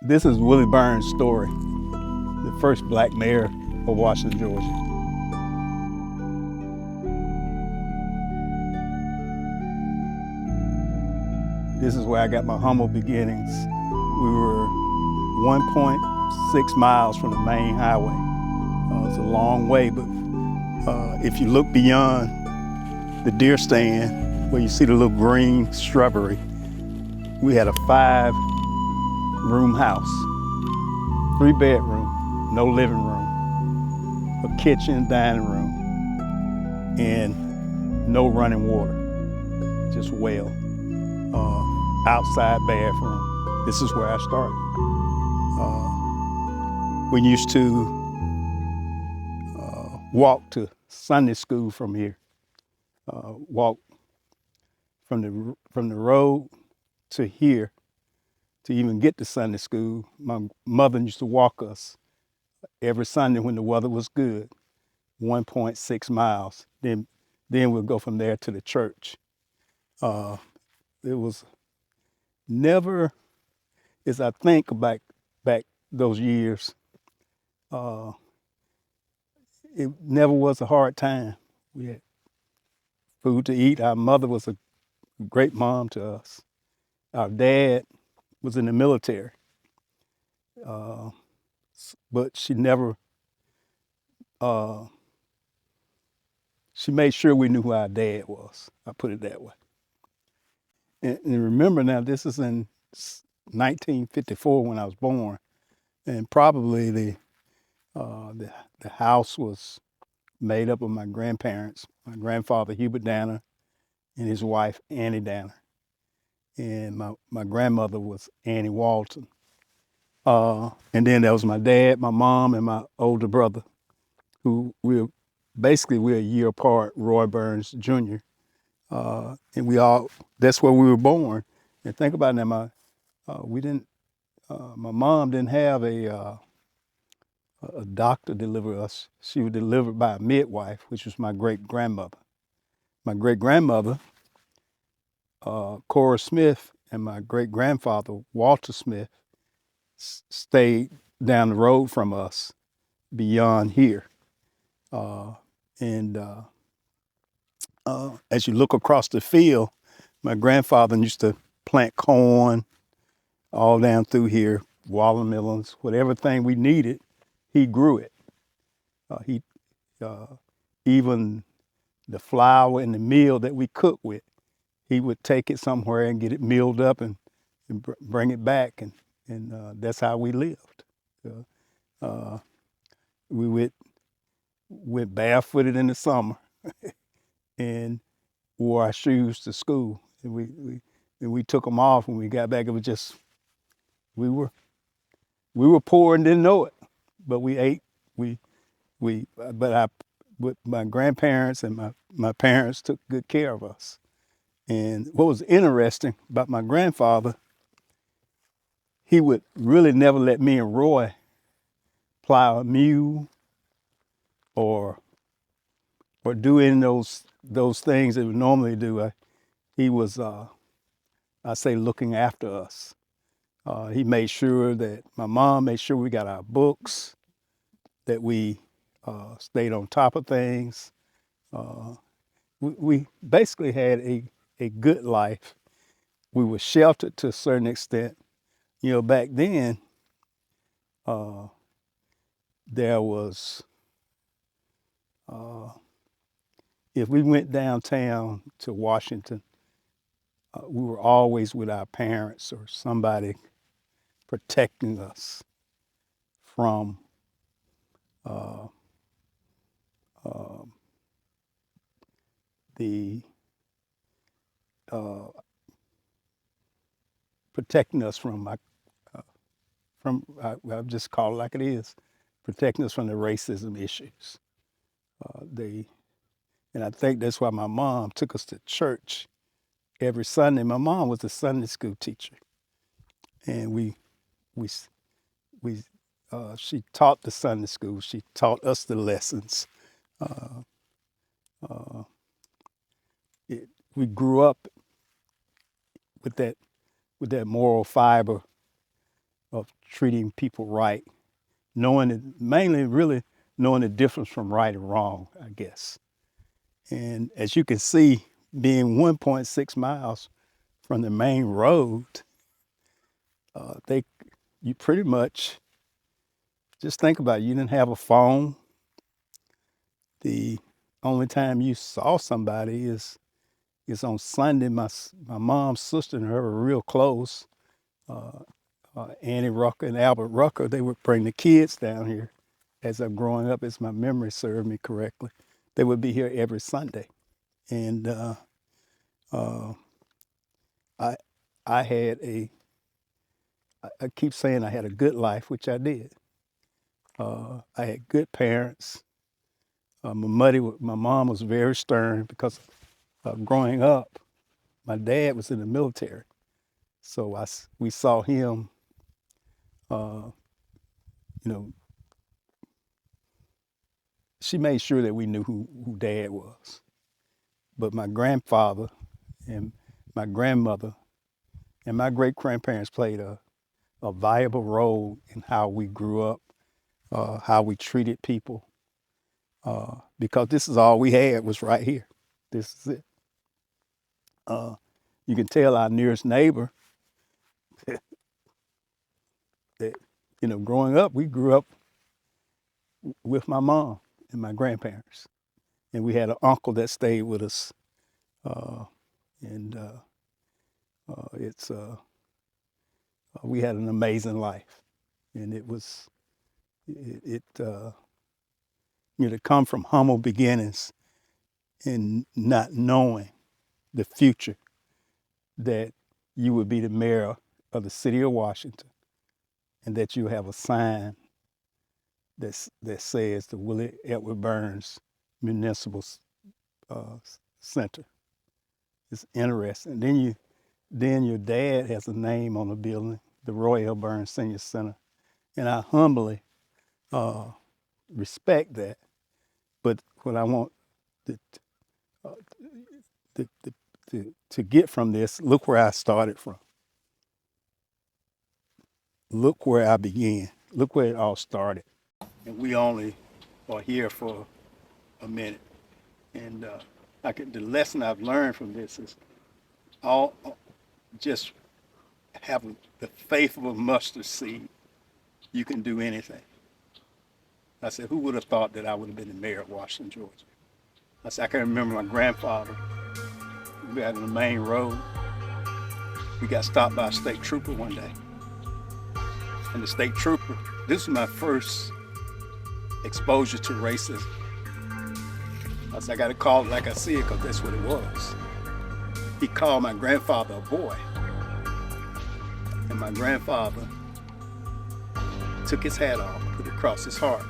This is Willie Burns' story, the first black mayor of Washington, Georgia. This is where I got my humble beginnings. We were 1.6 miles from the main highway. It's a long way, but if you look beyond the deer stand, where you see the little green shrubbery, we had a 5-room house, 3-bedroom, no living room, a kitchen, dining room, and no running water, just well. Outside bathroom. This is where I started. We used to walk to Sunday school from here. Walk from the road to here to even get to Sunday school. My mother used to walk us every Sunday when the weather was good, 1.6 miles. Then we'll go from there to the church. It was never, as I think back those years, it never was a hard time. We had food to eat. Our mother was a great mom to us. Our dad was in the military, but she never, she made sure we knew who our dad was. I put it that way. And remember now, this is in 1954 when I was born, and probably the house was made up of my grandparents, my grandfather Hubert Danner and his wife Annie Danner, and my grandmother was Annie Walton. And then there was my dad, my mom, and my older brother, who we're a year apart, Roy Burns Jr. And that's where we were born. And think about it now, my mom didn't have a doctor deliver us. She was delivered by a midwife, which was my great grandmother. My great grandmother, Cora Smith, and my great grandfather, Walter Smith, stayed down the road from us beyond here. And as you look across the field, my grandfather used to plant corn all down through here, watermelons, whatever thing we needed, he grew it. He even the flour and the meal that we cook with, he would take it somewhere and get it milled up and bring it back, and that's how we lived. We went barefooted in the summer and wore our shoes to school, and we took them off when we got back. It was just we were poor and didn't know it, but we ate. But my grandparents and my parents took good care of us. And what was interesting about my grandfather, he would really never let me and Roy plow a mule or do any of those things that we normally do. He was, I say, looking after us. He made sure that my mom made sure we got our books, that we stayed on top of things. We basically had a good life. We were sheltered to a certain extent. You know, back then, there was, if we went downtown to Washington, we were always with our parents or somebody protecting us from the protecting us from I'll just call it like it is, protecting us from the racism issues. And I think that's why my mom took us to church every Sunday. My mom was a Sunday school teacher, and she taught the Sunday school. She taught us the lessons. We grew up with that moral fiber of treating people right, knowing it, mainly really knowing the difference from right and wrong, I guess. And as you can see, being 1.6 miles from the main road, they you pretty much just think about it. You didn't have a phone. The only time you saw somebody is on Sunday. My mom's sister and her were real close. Annie Rucker and Albert Rucker, they would bring the kids down here as I'm growing up, as my memory served me correctly. They would be here every Sunday. And uh, I, I had I keep saying I had a good life, which I did. I had good parents. My mom was very stern because growing up, my dad was in the military. So we saw him, uh, you know, she made sure that we knew who dad was. But my grandfather and my grandmother and my great grandparents played a viable role in how we grew up, how we treated people, because this is all we had was right here. This is it. You can tell our nearest neighbor that, growing up, we grew up with my mom and my grandparents. And we had an uncle that stayed with us. Uh, and it's we had an amazing life. And to come from humble beginnings and not knowing the future that you would be the mayor of the city of Washington and that you have a sign that says the Willie Edward Burns Municipal Center. It's interesting. Then your dad has a name on the building, the Roy L. Burns Senior Center, and I humbly respect that. But what I want to, uh, to get from this, look where I started from. Look where I began. Look where it all started. And we only are here for a minute. And the lesson I've learned from this is all just having the faith of a mustard seed. You can do anything. I said, who would have thought that I would have been the mayor of Washington, Georgia? I said, I can remember my grandfather. We got on the main road. We got stopped by a state trooper one day. And the state trooper, this was my first exposure to racism. I said, I got to call it like I see it because that's what it was. He called my grandfather a boy. And my grandfather took his hat off, put it across his heart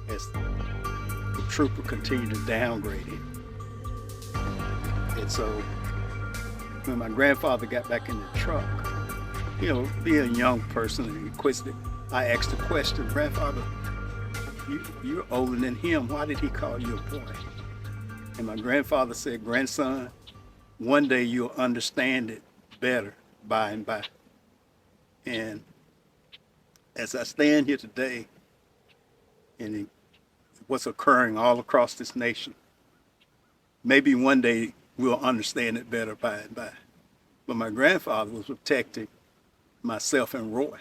as the trooper continued to downgrade him. And so when my grandfather got back in the truck, being a young person and inquisitive, I asked the question, Grandfather, you're older than him. Why did he call you a boy? And my grandfather said, grandson, one day you'll understand it better by and by. And as I stand here today, and what's occurring all across this nation, maybe one day we'll understand it better by and by. But my grandfather was protecting myself and Roy,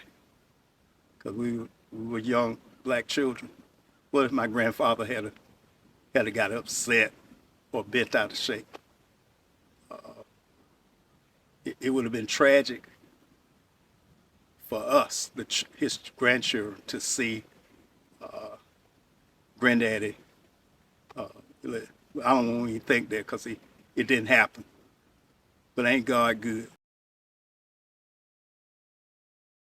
because we were young black children. What if my grandfather had got upset or bent out of shape? It would have been tragic for us, his grandchildren, to see Granddaddy. I don't want to even think that because it didn't happen. But ain't God good?